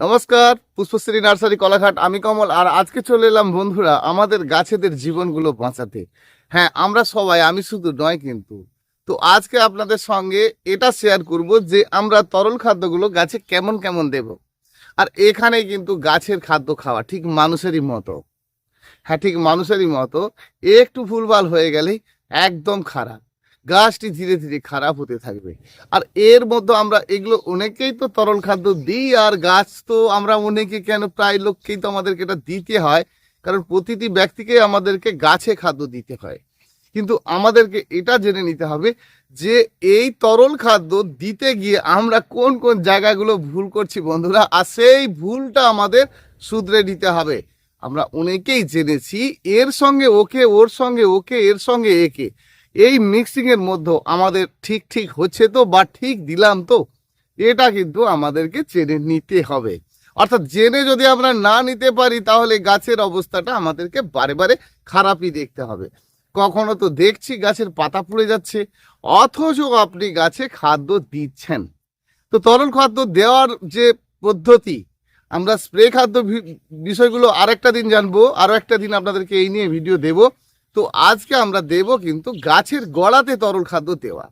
নমস্কার, পুষ্পশ্রী নার্সারি কলাঘাট। আমি কমল, আর আজকে চলে এলাম বন্ধুরা আমাদের গাছেদের জীবনগুলো বাঁচাতে। হ্যাঁ, আমরা সবাই, আমি শুধু নয় কিন্তু। তো আজকে আপনাদের সঙ্গে এটা শেয়ার করব যে আমরা তরল খাদ্যগুলো গাছে কেমন কেমন দেব। আর এখানে কিন্তু গাছের খাদ্য খাওয়া ঠিক মানুষেরই মতো। হ্যাঁ, ঠিক মানুষেরই মতো। একটু ভুলভাল হয়ে গেলেই একদম খারাপ, গাছটি ধীরে ধীরে খারাপ হতে থাকবে। আর এর মধ্যে আমরা এগুলো অনেকেই তো তরল খাদ্য দিই, আর গাছ তো আমরা অনেকে কেন প্রায় লোককেই তো আমাদেরকে এটা দিতে হয়, কারণ প্রতিটি ব্যক্তিকে আমাদেরকে গাছে খাদ্য দিতে হয়। কিন্তু আমাদেরকে এটা জেনে নিতে হবে যে এই তরল খাদ্য দিতে গিয়ে আমরা কোন কোন জায়গাগুলো ভুল করছি বন্ধুরা, আর সেই ভুলটা আমাদের শুধরে নিতে হবে। আমরা অনেকেই জেনেছি এর সঙ্গে ওকে, ওর সঙ্গে ওকে, এর সঙ্গে একে, এই মিক্সিং এর মধ্যে আমাদের ঠিক ঠিক হচ্ছে তো, বা ঠিক দিলাম তো, এটা কিন্তু আমাদেরকে জেনে নিতে হবে। অর্থাৎ জেনে যদি আমরা না নিতে পারি তাহলে গাছের অবস্থাটা আমাদেরকে বারে বারে খারাপই দেখতে হবে। কখনো তো দেখছি গাছের পাতা পুড়ে যাচ্ছে, অথচ আপনি গাছে খাদ্য দিচ্ছেন। তো তরল খাদ্য দেওয়ার যে পদ্ধতি, আমরা স্প্রে খাদ্য বিষয়গুলো আরেকটা দিন জানবো, আরো একটা দিন আপনাদেরকে এই নিয়ে ভিডিও দেব। তো আজকে আমরা দেব কিন্তু গাছের গোড়াতে তরল খাদ্য দেওয়া।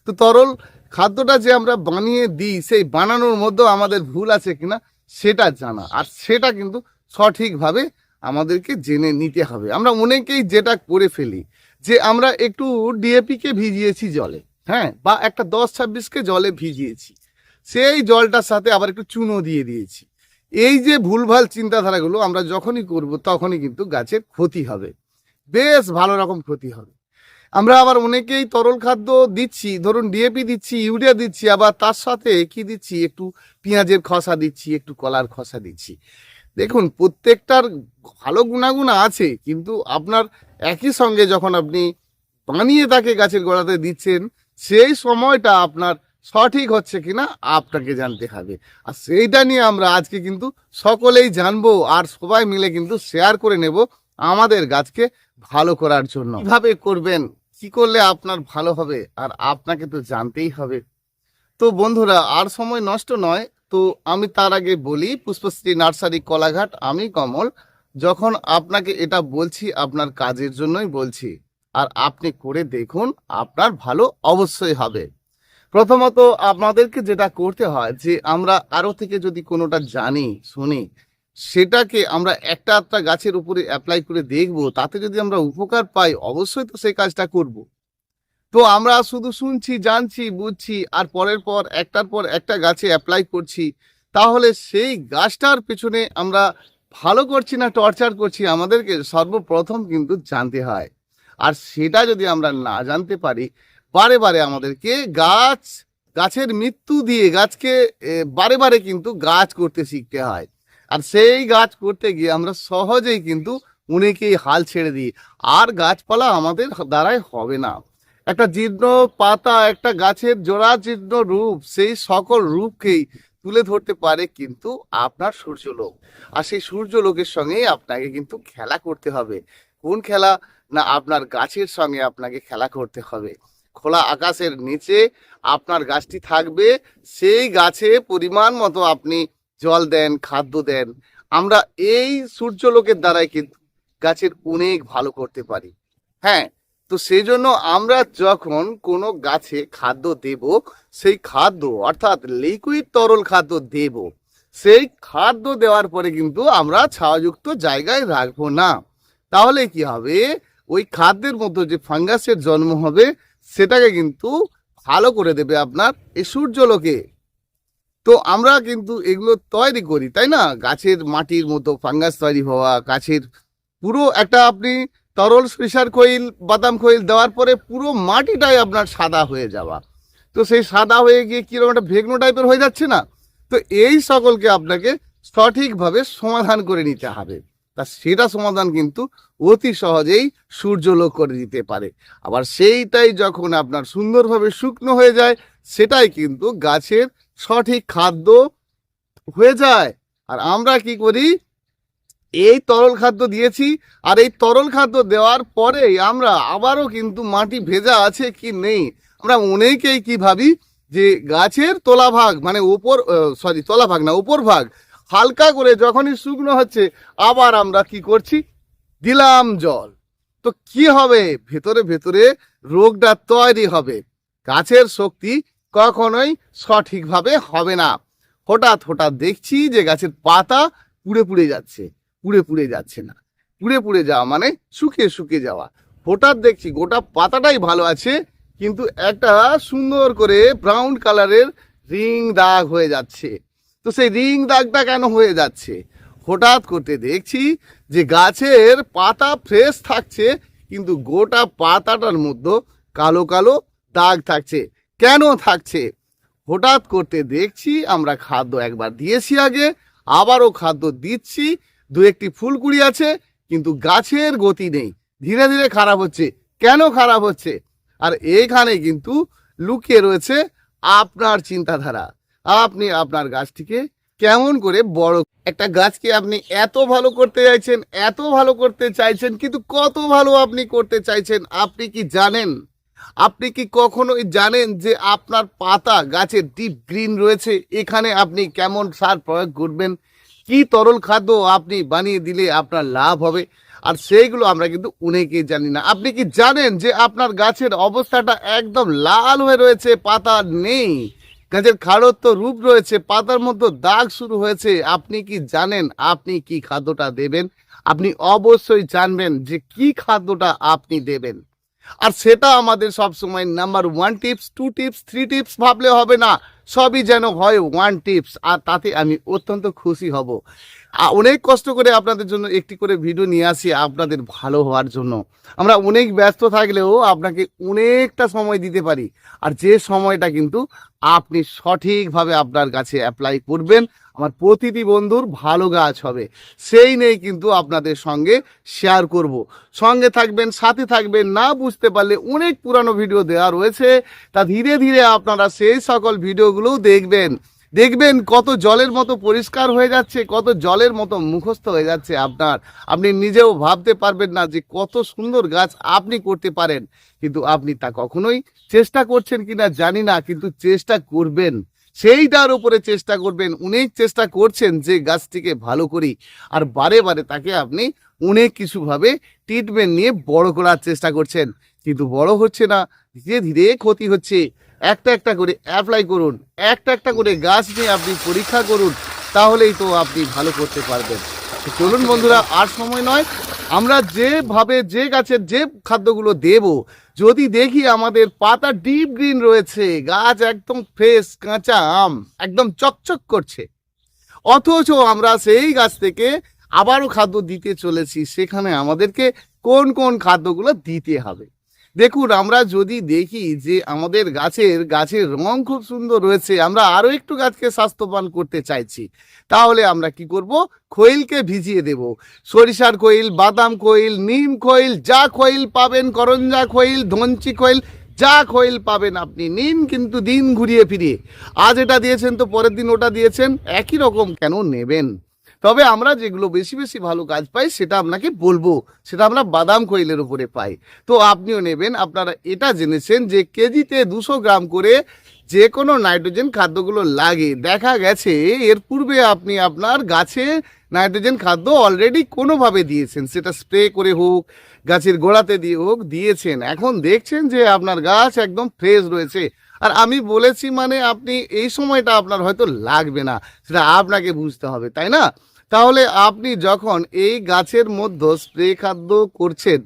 তো তরল খাদ্যটা যে আমরা বানিয়ে দিই, সেই বানানোর মধ্যেও আমাদের ভুল আছে কিনা সেটা জানা, আর সেটা কিন্তু সঠিকভাবে আমাদেরকে জেনে নিতে হবে। আমরা অনেকেই যেটা করে ফেলি যে আমরা একটু ডিএপিকে ভিজিয়েছি জলে, হ্যাঁ, বা একটা 10-26কে জলে ভিজিয়েছি, সেই জলটার সাথে আবার একটু চুনো দিয়ে দিয়েছি। এই যে ভুলভাল চিন্তাধারাগুলো আমরা যখনই করব তখনই কিন্তু গাছের ক্ষতি হবে, বেশ ভালো রকম ক্ষতি হবে। আমরা আবার অনেকেই তরল খাদ্য দিচ্ছি, ধরুন ডিএপি দিচ্ছি, ইউরিয়া দিচ্ছি, আবার তার সাথে কি দিচ্ছি, একটু পেঁয়াজের খসা দিচ্ছি, একটু কলার খসা দিচ্ছি। দেখুন, প্রত্যেকটার ভালো গুণাগুণ আছে, কিন্তু আপনার একই সঙ্গে যখন আপনি বানিয়ে তাকে গাছের গোড়াতে দিচ্ছেন, সেই সময়টা আপনার সঠিক হচ্ছে কিনা আপনাকে জানতে হবে। আর সেইটা নিয়ে আমরা আজকে কিন্তু সকলেই জানবো, আর সবাই মিলে কিন্তু শেয়ার করে নেব আমাদের গাছকে ভালো করার জন্য। কিভাবে করবেন, কি করলে আপনার ভালো হবে, আর আপনাকে তো জানতেই হবে। তো বন্ধুরা, আর সময় নষ্ট নয়, তো আমি তার আগে বলি, পুষ্পশ্রী নার্সারি কলাঘাট, আমি কমল। যখন আপনাকে এটা বলছি আপনার কাজের জন্যই বলছি, আর আপনি করে দেখুন, আপনার ভালো অবশ্যই হবে। প্রথমত আপনাদেরকে যেটা করতে হয় যে আমরা আরো থেকে যদি কোনোটা জানি শুনি, সেটাকে আমরা একটা একটা গাছের উপরে অ্যাপ্লাই করে দেখব, তাতে যদি আমরা উপকার পাই অবশ্যই তো সেই কাজটা করব। তো আমরা শুধু শুনছি, জানছি, বুঝছি, আর পরের পর একটার পর একটা গাছে অ্যাপ্লাই করছি, তাহলে সেই গাছটার পেছনে আমরা ভালো করছি না টর্চার করছি, আমাদেরকে সর্বপ্রথম কিন্তু জানতে হয়। আর সেটা যদি আমরা না জানতে পারি, বারে বারে আমাদেরকে গাছের মৃত্যু দিয়ে গাছকে বারে বারে কিন্তু গাছ করতে শিখতে হয়। আর সেই গাছ করতে গিয়ে আমরা সহজেই কিন্তু অনেকেই হাল ছেড়ে দিই, আর গাছপালা আমাদের দ্বারাই হবে না। একটা জীর্ণ পাতা, একটা গাছের জোড়া জীর্ণ রূপ, সেই সকল রূপকেই তুলে ধরতে পারে কিন্তু আপনার সূর্যলোক। আর সেই সূর্যলোকের সঙ্গেই আপনাকে কিন্তু খেলা করতে হবে। কোন খেলা? না, আপনার গাছের সঙ্গে আপনাকে খেলা করতে হবে। খোলা আকাশের নিচে আপনার গাছটি থাকবে, সেই গাছে পরিমাণ মতো আপনি জল দেন, খাদ্য দেন। আমরা এই সূর্যলোকের দ্বারাই কিন্তু গাছের অনেক ভালো করতে পারি। হ্যাঁ, তো সেই জন্য আমরা যখন কোনো গাছে খাদ্য দেব, সেই খাদ্য অর্থাৎ লিকুইড তরল খাদ্য দেব, সেই খাদ্য দেওয়ার পরে কিন্তু আমরা ছায়াযুক্ত জায়গায় রাখবো না। তাহলে কি হবে, ওই খাদ্যের মধ্যে যে ফাঙ্গাসের জন্ম হবে, সেটাকে কিন্তু ভালো করে দেবে আপনার এই সূর্যলোকে। তো আমরা কিন্তু এগুলো তৈরি করি, তাই না? গাছের মাটির মতো ফাঙ্গাস তৈরি হওয়া, গাছের পুরো একটা আপনি তরল স্পেশাল খৈল, বাদাম খৈল দেওয়ার পরে পুরো মাটিটাই আপনার সাদা হয়ে যাওয়া। তো সেই সাদা হয়ে গিয়ে কিরকম একটা ভেগনো টাইপের হয়ে যাচ্ছে না? তো এই সকলকে আপনাকে সঠিকভাবে সমাধান করে নিতে হবে। তা সেটা সমাধান কিন্তু অতি সহজেই সূর্যলোক করে দিতে পারে। আবার সেইটাই যখন আপনার সুন্দরভাবে শুকনো হয়ে যায়, সেটাই কিন্তু গাছের সঠিক খাদ্য হয়ে যায়। আর আমরা কি করি, এই তরল খাদ্য দিয়েছি, আর এই তরল খাদ্য দেওয়ার পরেই আমরা আবারও কিন্তু মাটি ভেজা আছে কি নেই, আমরা অনেকেই কি ভাবি যে গাছের তলাভাগ, মানে উপর তলাভাগ না, উপর ভাগ হালকা করে যখনই শুকনো হচ্ছে আবার আমরা কি করছি, দিলাম জল। তো কি হবে, ভেতরে ভেতরে রোগটা তৈরি হবে, গাছের শক্তি কখনোই সঠিকভাবে হবে না। হঠাৎ হঠাৎ দেখছি যে গাছের পাতা পুড়ে পুড়ে যাচ্ছে, পুড়ে পুড়ে যাচ্ছে না, পুড়ে পুড়ে যাওয়া মানে শুকিয়ে শুকিয়ে যাওয়া। হঠাৎ দেখছি গোটা পাতাটাই ভালো আছে, কিন্তু একটা সুন্দর করে ব্রাউন কালারের রিং দাগ হয়ে যাচ্ছে। তো সেই রিং দাগটা কেন হয়ে যাচ্ছে? হঠাৎ করতে দেখছি যে গাছের পাতা ফ্রেশ থাকছে, কিন্তু গোটা পাতাটার মধ্যে কালো কালো দাগ থাকছে। কেন থাকছে? হঠাৎ করতে দেখছি আমরা খাদ্য একবার দিয়েছি আগে, আবারও খাদ্য দিচ্ছি, দু একটি ফুলকুড়ি আছে, কিন্তু গাছের গতি নেই, ধীরে ধীরে খারাপ হচ্ছে। কেন খারাপ হচ্ছে? আর এইখানে কিন্তু লুকিয়ে রয়েছে আপনার চিন্তাধারা। আপনি আপনার গাছটিকে কেমন করে বড়, একটা গাছকে আপনি এত ভালো করতে চাইছেন, এত ভালো করতে চাইছেন, কিন্তু কত ভালো আপনি করতে চাইছেন আপনি কি জানেন? আপনি কি কখনোই জানেন যে আপনার পাতা গাছের ডিপ গ্রিন রয়েছে? এখানে আপনি কেমন সার প্রয়োগ করবেন, কি তরল খাদ্য আপনি বানিয়ে দিলে আপনার লাভ হবে, আর সেইগুলো আমরা কিন্তু অনেকেই জানি না। আপনি কি জানেন যে আপনার গাছের অবস্থাটা একদম লাল হয়ে রয়েছে, পাতা নেই, গাছের খাড়ত্ব রূপ রয়েছে, পাতার মধ্যে দাগ শুরু হয়েছে? আপনি কি জানেন আপনি কি খাদ্যটা দেবেন? আপনি অবশ্যই জানবেন যে কি খাদ্যটা আপনি দেবেন। আর সেটা আমাদের সব সময় নাম্বার 1 টিপস, 2 টিপস, 3 টিপস ভাবলে হবে না, সবই যেন হয় 1 টিপস, আর তাতে আমি অত্যন্ত খুশি হব। অনেক কষ্ট করে আপনাদের জন্য একটি করে ভিডিও নিয়ে আসি আপনাদের ভালো হওয়ার জন্য। আমরা অনেক ব্যস্ত থাকলেও আপনাকে অনেকটা সময় দিতে পারি, আর যে সময়টা কিন্তু আপনি সঠিকভাবে আপনার কাছে অ্যাপ্লাই করবেন, আমার প্রতিটি বন্ধুর ভালো গাছ হবে, সেই নেই কিন্তু আপনাদের সঙ্গে শেয়ার করব। সঙ্গে থাকবেন, সাথে থাকবেন। না বুঝতে পারলে অনেক পুরানো ভিডিও দেওয়া রয়েছে, তা ধীরে ধীরে আপনারা সেই সকল ভিডিওগুলোও দেখবেন। দেখবেন কত জলের মতো পরিষ্কার হয়ে যাচ্ছে, কত জলের মতো মুখস্থ হয়ে যাচ্ছে আপনার। আপনি নিজেও ভাবতে পারবেন না যে কত সুন্দর গাছ আপনি করতে পারেন, কিন্তু আপনি তা কখনোই চেষ্টা করছেন কিনা জানি না, কিন্তু চেষ্টা করবেন, সেইটার উপরে চেষ্টা করবেন। অনেক চেষ্টা করছেন যে গাছটিকে ভালো করি, আর বারে বারে তাকে আপনি অনেক কিছুভাবে ট্রিটমেন্ট নিয়ে বড় করার চেষ্টা করছেন, কিন্তু বড় হচ্ছে না, ধীরে ধীরে ক্ষতি হচ্ছে। একটা একটা করে অ্যাপ্লাই করুন, একটা একটা করে গাছ নিয়ে আপনি পরীক্ষা করুন, তাহলেই তো আপনি ভালো করতে পারবেন। তো চলুন বন্ধুরা, আর সময় নয়, আমরা যেভাবে যে গাছের যে খাদ্যগুলো দেব, যদি দেখি আমাদের পাতা ডিপ গ্রিন রয়েছে, গাছ একদম ফ্রেশ কাঁচা আম একদম চকচক করছে, অথচ আমরা সেই গাছ থেকে আবারও খাদ্য দিতে চলেছি, সেখানে আমাদেরকে কোন কোন খাদ্যগুলো দিতে হবে। দেখুন, আমরা যদি দেখি যে আমাদের গাছের রং খুব সুন্দর রয়েছে, আমরা আরো একটু গাছকে স্বাস্থ্যবান করতে চাইছি, তাহলে আমরা কি করব? খৈলকে ভিজিয়ে দেব। সরিষার খৈল, বাদাম খৈল, নিম খৈল, যা খৈল পাবেন, করঞ্জা খৈল, ধনচি খৈল, যা খৈল পাবেন আপনি নিন, কিন্তু দিন ঘুরিয়ে ফিরিয়ে। আজ এটা দিয়েছেন তো পরের দিন ওটা দিয়েছেন, একই রকম কেন নেবেন? তবে আমরা যেগুলো বেশি বেশি ভালো কাজ পাই সেটা আপনাকে বলবো, সেটা আমরা বাদাম খৈলের উপরে পাই, তো আপনিও নেবেন। আপনারা এটা জেনেছেন যে কেজিতে 200 গ্রাম করে যে কোনো নাইট্রোজেন খাদ্যগুলো লাগে। দেখা গেছে এর পূর্বে আপনি আপনার গাছে নাইট্রোজেন খাদ্য অলরেডি কোনোভাবে দিয়েছেন, সেটা স্প্রে করে হোক, গাছের গোড়াতে দিয়ে হোক দিয়েছেন, এখন দেখছেন যে আপনার গাছ একদম ফ্রেশ রয়েছে। আর আমি বলেছি মানে আপনি এই সময়টা আপনার হয়তো লাগবে না, সেটা আপনাকে বুঝতে হবে, তাই না? তাহলে আপনি যখন এই গাছের মধ্যে স্প্রে খাদ্য করছেন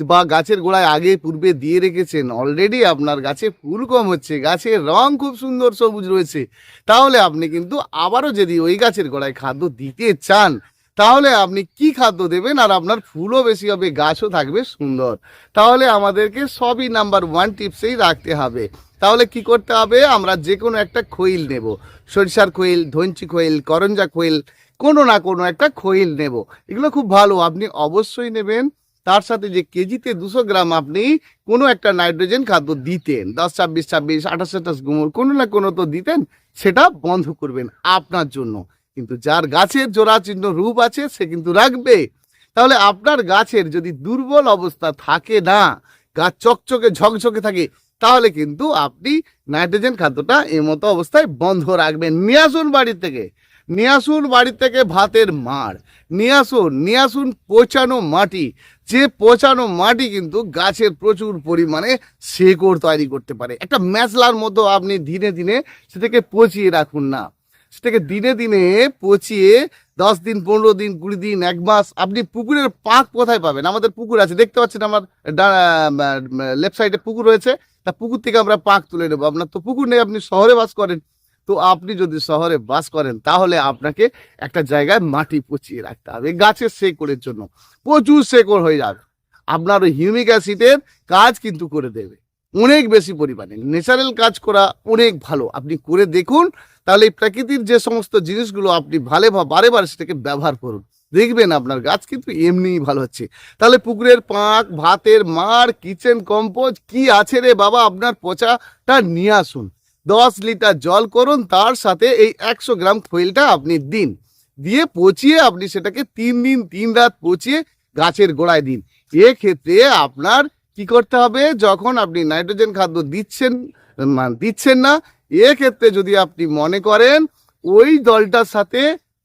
বা গাছের গোড়ায় আগে পূর্বে দিয়ে রেখেছেন, অলরেডি আপনার গাছে ফুল কম হচ্ছে, গাছের রং খুব সুন্দর সবুজ রয়েছে, তাহলে আপনি কিন্তু আবারও যদি ওই গাছের গোড়ায় খাদ্য দিতে চান, তাহলে আপনি কি খাদ্য দেবেন, আর আপনার ফুলও বেশি হবে, গাছও থাকবে সুন্দর। তাহলে আমাদেরকে সবই নাম্বার 1 টিপসেই রাখতে হবে। তাহলে কি করতে হবে? আমরা যে কোনো একটা খৈল নেব, সরিষার খৈল, ধনচি খৈল, করঞ্জা খৈল, কোনো না কোনো একটা খৈল নেব। এগুলো খুব ভালো, আপনি অবশ্যই নেবেন। তার সাথে যে কেজিতে 200 গ্রাম আপনি কোনো একটা নাইট্রোজেন খাদ্য দিতেন, 10-26-26, 28-28 গুমর, কোনো না কোনো তো দিতেন, সেটা বন্ধ করবেন আপনার জন্য। কিন্তু যার গাছের জোড়া চিহ্ন রূপ আছে সে কিন্তু রাখবে। তাহলে আপনার গাছের যদি দুর্বল অবস্থা থাকে না, গাছ চকচকে ঝকঝকে থাকে, তাহলে কিন্তু আপনি নাইট্রোজেন খাদ্যটা এই মতো অবস্থায় বন্ধ রাখবেন। নিয়ে আসুন বাড়ি থেকে, নিয়ে আসুন বাড়ি থেকে ভাতের মাড়, নিয়ে আসুন পচানো মাটি। যে পচানো মাটি কিন্তু গাছের প্রচুর পরিমাণে শেকড় তৈরি করতে পারে। একটা ম্যাজলার মতো আপনি দিনে দিনে সেটাকে পচিয়ে রাখুন না, সেটাকে দিনে দিনে পচিয়ে 10 দিন, 15 দিন, 20 দিন, 1 মাস আপনি পুকুরের পাঁক কোথায় পাবেন? আমাদের পুকুর আছে, দেখতে পাচ্ছেন আমার লেফট সাইডে পুকুর রয়েছে, তা পুকুর থেকে আমরা পাঁক তুলে নেবো। আপনার তো পুকুর নেই, আপনি শহরে বাস করেন। তো আপনি যদি শহরে বাস করেন তাহলে আপনাকে একটা জায়গায় মাটি পচিয়ে রাখতে হবে গাছের শেকড়ের জন্য। প্রচুর শেকড় হয়ে যাবে, আপনার ওই হিউমিক অ্যাসিডের কাজ কিন্তু করে দেবে অনেক বেশি পরিমাণে। ন্যাচারাল কাজ করা অনেক ভালো, আপনি করে দেখুন। তাহলে এই প্রকৃতির যে সমস্ত জিনিসগুলো আপনি বারে বারে সেটাকে ব্যবহার করুন, দেখবেন আপনার গাছ কিন্তু এমনিই ভালো হচ্ছে। তাহলে পুকুরের পাঁক, ভাতের মাড়, কিচেন কম্পোস্ট কি আছে রে বাবা, আপনার পচাটা নিয়ে আসুন। 10 লিটার জল করুন, তার সাথে এই 100 গ্রাম খৈলটা আপনি দিন, দিয়ে পচিয়ে আপনি সেটাকে 3 দিন 3 রাত পচিয়ে গাছের গোড়ায় দিন। এক্ষেত্রে আপনার কি করতে হবে, যখন আপনি নাইট্রোজেন খাদ্য দিচ্ছেন না, এক্ষেত্রে যদি আপনি মনে করেন ওই জলটার সাথে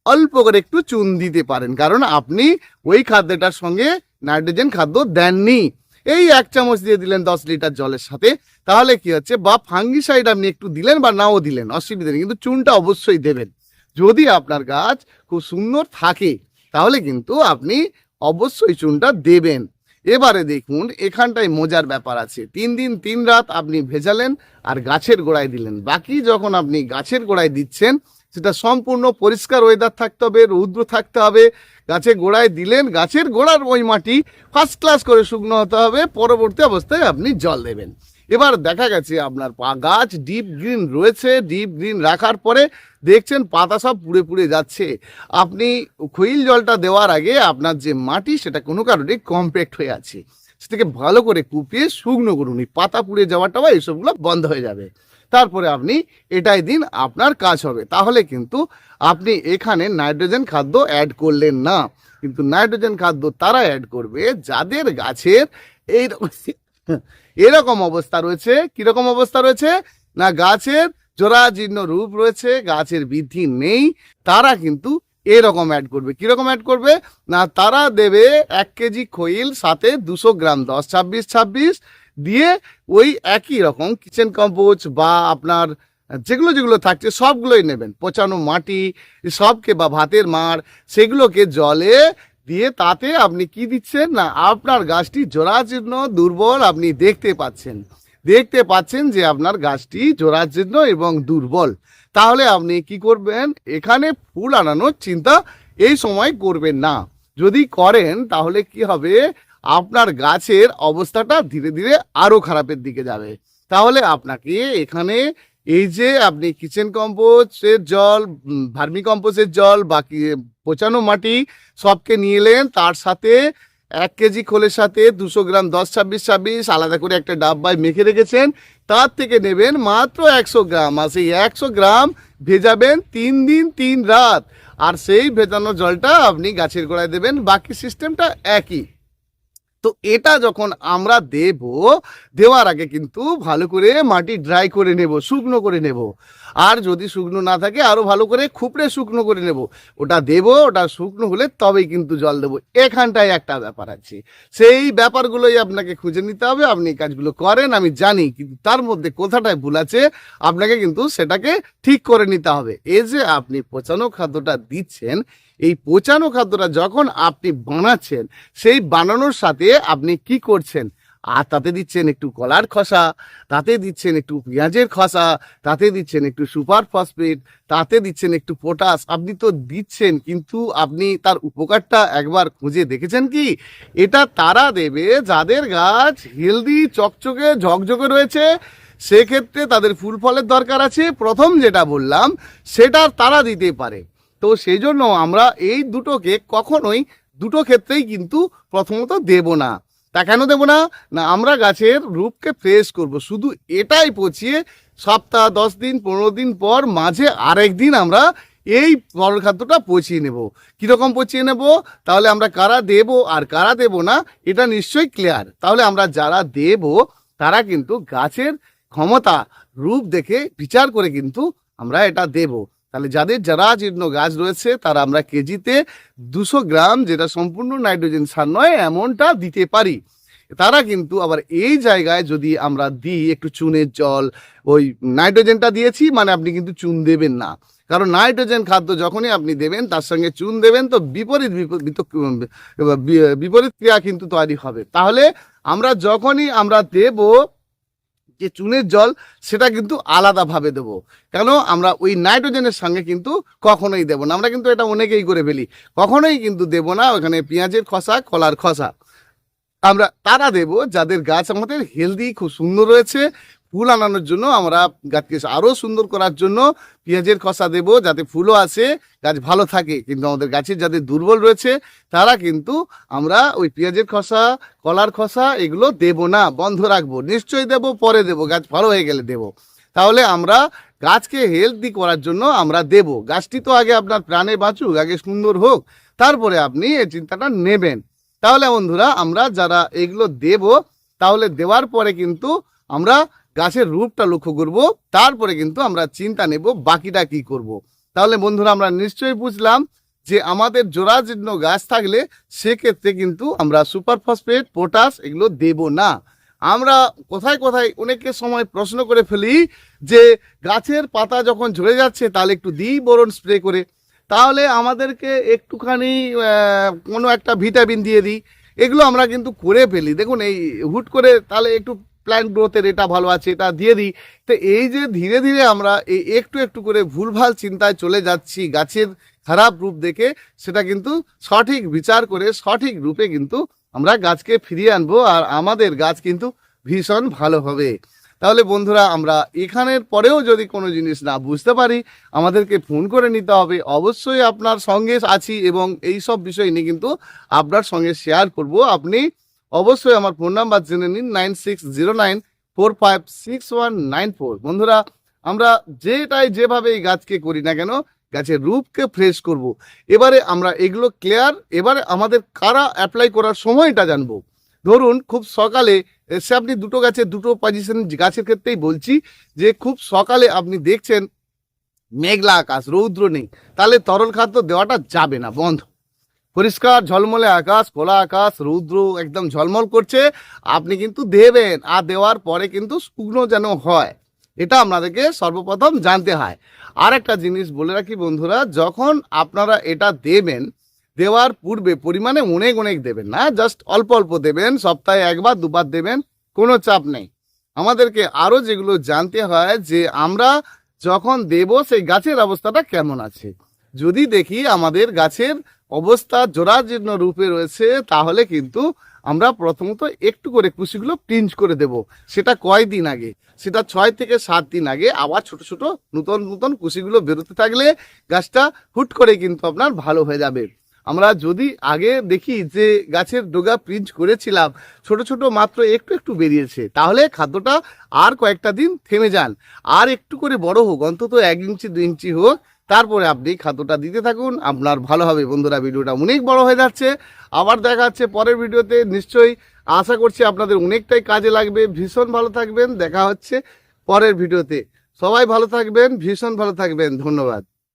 অল্প করে একটু চুন দিতে পারেন, কারণ আপনি ওই খাদ্যটার সঙ্গে নাইট্রোজেন খাদ্য দেননি। এই 1 চামচ দিয়ে দিলেন 10 লিটার জলের সাথে, তাহলে কি হচ্ছে, বা ফাঙ্গিসাইড আপনি একটু দিলেন বা নাও দিলেন, অসুবিধা নেই, কিন্তু চুনটা অবশ্যই দেবেন। যদি আপনার গাছ খুব সুন্দর থাকে তাহলে কিন্তু আপনি অবশ্যই চুনটা দেবেন। এবারে দেখুন এখানটায় মজার ব্যাপার আছে। 3 দিন 3 রাত আপনি ভেজালেন আর গাছের গোড়ায় দিলেন। বাকি যখন আপনি গাছের গোড়ায় দিচ্ছেন সেটা সম্পূর্ণ পরিষ্কার ওয়েদার থাকতে হবে, রৌদ্র থাকতে হবে। গাছের গোড়ায় দিলেন, গাছের গোড়ার ওই মাটি ফার্স্ট ক্লাস করে শুকনো হতে হবে, পরবর্তী অবস্থায় আপনি জল দেবেন। এবার দেখা গেছে আপনার গাছ ডিপ গ্রিন রয়েছে, ডিপ গ্রিন রাখার পরে দেখছেন পাতা সব পুড়ে পুড়ে যাচ্ছে। আপনি খৈল জলটা দেওয়ার আগে আপনার যে মাটি সেটা কোনো কারণে কম্প্যাক্ট হয়ে আছে, সেটাকে ভালো করে কুপিয়ে শুকনো করুন, এই পাতা পুড়ে যাওয়াটা বা এইসবগুলো বন্ধ হয়ে যাবে। তারপরে আপনি এটাই দিন, আপনার কাজ হবে। তাহলে কিন্তু আপনি এখানে নাইট্রোজেন খাদ্য অ্যাড করলেন না, কিন্তু নাইট্রোজেন খাদ্য তারা অ্যাড করবে যাদের গাছের এই এরকম অবস্থা রয়েছে। কিরকম অবস্থা রয়েছে না, গাছের জরাজীর্ণ রূপ রয়েছে, গাছের বৃদ্ধি নেই, তারা কিন্তু এরকম অ্যাড করবে। কিরকম অ্যাড করবে না, তারা দেবে 1 কেজি খৈল সাথে 200 গ্রাম 10-26-26 দিয়ে ওই একই রকম কিচেন কম্পোস্ট বা আপনার যেগুলো যেগুলো থাকছে সবগুলোই নেবেন, পচানো মাটি সবকে বা ভাতের মাড় সেগুলোকে জলে দিয়ে তাতে আপনি কি দিচ্ছেন না, আপনার গাছটি জরাজীর্ণ দুর্বল আপনি দেখতে পাচ্ছেন যে আপনার গাছটি জরাজীর্ণ এবং দুর্বল। তাহলে আপনি কি করবেন, এখানে ফুল আনানোর চিন্তা এই সময় করবেন না। যদি করেন তাহলে কি হবে, আপনার গাছের অবস্থাটা ধীরে ধীরে আরো খারাপের দিকে যাবে। তাহলে আপনাকে এখানে এই যে আপনি কিচেন কম্পোস্টের জল, ভার্মি কম্পোস্টের জল, বাকি পচানো মাটি সবকে নিয়ে এলেন, তার সাথে 1 কেজি খোলের সাথে 200 গ্রাম 10-26-26 আলাদা করে একটা ডাব্বায় মেখে রেখেছেন, তার থেকে নেবেন মাত্র 100 গ্রাম, আর সেই 100 গ্রাম ভেজাবেন 3 দিন 3 রাত, আর সেই ভেজানো জলটা আপনি গাছের গোড়ায় দেবেন। বাকি সিস্টেমটা একই। তো এটা যখন আমরা দেওয়ার আগে কিন্তু ভালো করে মাটি ড্রাই করে নেব, শুকনো করে নেব। আর যদি শুকনো না থাকে আরো ভালো করে খুপড়ে শুকনো করে নেব। ওটা ওটা শুকনো হলে তবেই কিন্তু জল দেবো। এখানটায় একটা ব্যাপার আছে, সেই ব্যাপারগুলোই আপনাকে খুঁজে নিতে হবে। আপনি এই কাজগুলো করেন আমি জানি, কিন্তু তার মধ্যে কোথাটায় ভুল আছে আপনাকে কিন্তু সেটাকে ঠিক করে নিতে হবে। এই যে আপনি পচানো খাদ্যটা দিচ্ছেন, এই পচানো খাদ্যটা যখন আপনি বানাচ্ছেন, সেই বানানোর সাথে আপনি কি করছেন, আর তাতে দিচ্ছেন একটু কলার খোসা, তাতে দিচ্ছেন একটু পেঁয়াজের খোসা, তাতে দিচ্ছেন একটু সুপার ফসফেট, তাতে দিচ্ছেন একটু পটাশ। আপনি তো দিচ্ছেন, কিন্তু আপনি তার উপকারটা একবার খুঁজে দেখেছেন কি? এটা তারা দেবে যাদের গাছ হেলদি, চকচকে, ঝকঝকে রয়েছে, সেক্ষেত্রে তাদের ফুল ফলের দরকার আছে। প্রথম যেটা বললাম সেটা তারা দিতে পারে। তো সেই জন্য আমরা এই দুটোকে কখনোই, দুটো ক্ষেত্রেই কিন্তু প্রথমত দেব না। তা কেন দেব না, না আমরা গাছের রূপকে ফ্রেশ করব, শুধু এটাই পচিয়ে সপ্তাহ 10 দিন 15 দিন পর মাঝে আরেক দিন আমরা এই তরল খাদ্যটা পচিয়ে নেব। কীরকম পচিয়ে নেব, তাহলে আমরা কারা দেব আর কারা দেব না এটা নিশ্চয়ই ক্লিয়ার। তাহলে আমরা যারা দেব তারা কিন্তু গাছের ক্ষমতা রূপ দেখে বিচার করে কিন্তু আমরা এটা দেব। তাহলে যাদের জরাজীর্ণ গাছ রয়েছে তারা আমরা কেজিতে 200 গ্রাম, যেটা সম্পূর্ণ নাইট্রোজেন সার নয়, এমনটা দিতে পারি। তারা কিন্তু আবার এই জায়গায় যদি আমরা দিই একটু চুনের জল, ওই নাইট্রোজেনটা দিয়েছি মানে আপনি কিন্তু চুন দেবেন না, কারণ নাইট্রোজেন খাদ্য যখনই আপনি দেবেন তার সঙ্গে চুন দেবেন তো বিপরীত ক্রিয়া কিন্তু তৈরি হবে। তাহলে আমরা যখনই আমরা দেব যে চুনের জল, সেটা কিন্তু আলাদাভাবে দেবো, কেন আমরা ওই নাইট্রোজেনের সঙ্গে কিন্তু কখনোই দেবো না। আমরা কিন্তু এটা অনেকেই করে ফেলি, কখনোই কিন্তু দেবো না ওখানে পেঁয়াজের খোসা, কলার খোসা। আমরা তারা দেব যাদের গাছ আমাদের হেলদি, খুব সুন্দর রয়েছে। ফুল আনানোর জন্য আমরা গাছকে আরও সুন্দর করার জন্য পেঁয়াজের খোসা দেব, যাতে ফুলও আসে, গাছ ভালো থাকে। কিন্তু আমাদের গাছের যাদের দুর্বল রয়েছে তারা কিন্তু আমরা ওই পেঁয়াজের খোসা, কলার খোসা এগুলো দেব না, বন্ধ রাখবো। নিশ্চয়ই দেব, পরে দেব, গাছ ভালো হয়ে গেলে দেব। তাহলে আমরা গাছকে হেলদি করার জন্য আমরা দেব। গাছটি তো আগে আপনার প্রাণে বাঁচুক, আগে সুন্দর হোক, তারপরে আপনি এই চিন্তাটা নেবেন। তাহলে বন্ধুরা আমরা যারা এগুলো দেব, তাহলে দেওয়ার পরে কিন্তু আমরা গাছের রূপটা লক্ষ্য করব, তারপরে কিন্তু আমরা চিন্তা নেব বাকিটা কি করব। তাহলে বন্ধুরা আমরা নিশ্চয়ই বুঝলাম যে আমাদের জরাজীর্ণ গাছ থাকলে সেক্ষেত্রে কিন্তু আমরা সুপার ফসফেট, পটাশ এগুলো দেব না। আমরা কোথায় কোথায় অনেকের সময় প্রশ্ন করে ফেলি যে গাছের পাতা যখন ঝরে যাচ্ছে তাহলে একটু দিই বোরন স্প্রে করে, তাহলে আমাদেরকে একটুখানি কোনো একটা ভিটামিন দিয়ে দিই, এগুলো আমরা কিন্তু করে ফেলি। দেখুন এই হুট করে তাহলে একটু প্ল্যান্ট গ্রোথের এটা ভালো আছে এটা দিয়ে দিই। তো এই যে ধীরে ধীরে আমরা এই একটু একটু করে ভুলভাল চিন্তায় চলে যাচ্ছি গাছের খারাপ রূপ দেখে, সেটা কিন্তু সঠিক বিচার করে সঠিক রূপে কিন্তু আমরা গাছকে ফিরিয়ে আনবো, আর আমাদের গাছ কিন্তু ভীষণ ভালো হবে। তাহলে বন্ধুরা আমরা এখানের পরেও যদি কোনো জিনিস না বুঝতে পারি আমাদেরকে ফোন করে নিতে হবে। অবশ্যই আপনার সঙ্গে আছি এবং এই সব বিষয় নিয়ে কিন্তু আপনার সঙ্গে শেয়ার করব। আপনি অবশ্যই আমার ফোন নাম্বার জেনে নিন 9609456194। বন্ধুরা আমরা যেভাবে এই গাছকে করি না কেন, গাছের রূপকে ফ্রেশ করব। এবারে আমরা এগুলো ক্লিয়ার। এবারে আমাদের কারা অ্যাপ্লাই করার সময়টা জানবো। ধরুন খুব সকালে এসে আপনি দুটো গাছের দুটো পজিশন গাছের ক্ষেত্রেই বলছি, যে খুব সকালে আপনি দেখছেন মেঘলা আকাশ, রৌদ্র নেই, তাহলে তরল খাদ্য দেওয়াটা যাবে না, বন্ধ। পরিষ্কার ঝলমলে আকাশ, খোলা আকাশ, রৌদ্র একদম ঝলমল করছে, আপনি কিন্তু দেবেন। আর দেওয়ার পরে কিন্তু শুকনো যেন হয়, এটা আপনাদেরকে সর্বপ্রথম জানতে হয়। আর একটা জিনিস বলে রাখি বন্ধুরা, যখন আপনারা এটা দেবেন, দেওয়ার পূর্বে পরিমাণে অনেক অনেক দেবেন না, জাস্ট অল্প অল্প দেবেন, সপ্তাহে একবার দুবার দেবেন, কোনো চাপ নেই। আমাদেরকে আরও যেগুলো জানতে হয় যে আমরা যখন দেব সেই গাছের অবস্থাটা কেমন আছে। যদি দেখি আমাদের গাছের অবস্থা জরাজীর্ণ রূপে রয়েছে, তাহলে কিন্তু আমরা প্রথমত একটু করে কুশিগুলো পিঞ্চ করে দেব। সেটা কয়দিন আগে, সেটা 6 থেকে 7 দিন আগে আবার ছোট ছোট নতুন নতুন কুশিগুলো বেরোতে থাকলে গাছটা হুট করে কিন্তু আপনার ভালো হয়ে যাবে। আমরা যদি আগে দেখি যে গাছের ডগা প্রিঞ্চ করেছিলাম, ছোট ছোট মাত্র একটু একটু বেরিয়েছে, তাহলে খাদ্যটা আর কয়েকটা দিন থেমে যান, আর একটু করে বড় হোক, অন্তত 1 ইঞ্চি 2 ইঞ্চি হোক, তারপরে আপনি খাদ্যটা দিতে থাকুন, আপনার ভালো হবে। বন্ধুরা ভিডিওটা অনেক বড় হয়ে যাচ্ছে, আবার দেখা যাচ্ছে পরের ভিডিওতে। নিশ্চয়ই আশা করছি আপনাদের অনেকটাই কাজে লাগবে। ভীষণ ভালো থাকবেন, দেখা হচ্ছে পরের ভিডিওতে। সবাই ভালো থাকবেন, ভীষণ ভালো থাকবেন, ধন্যবাদ।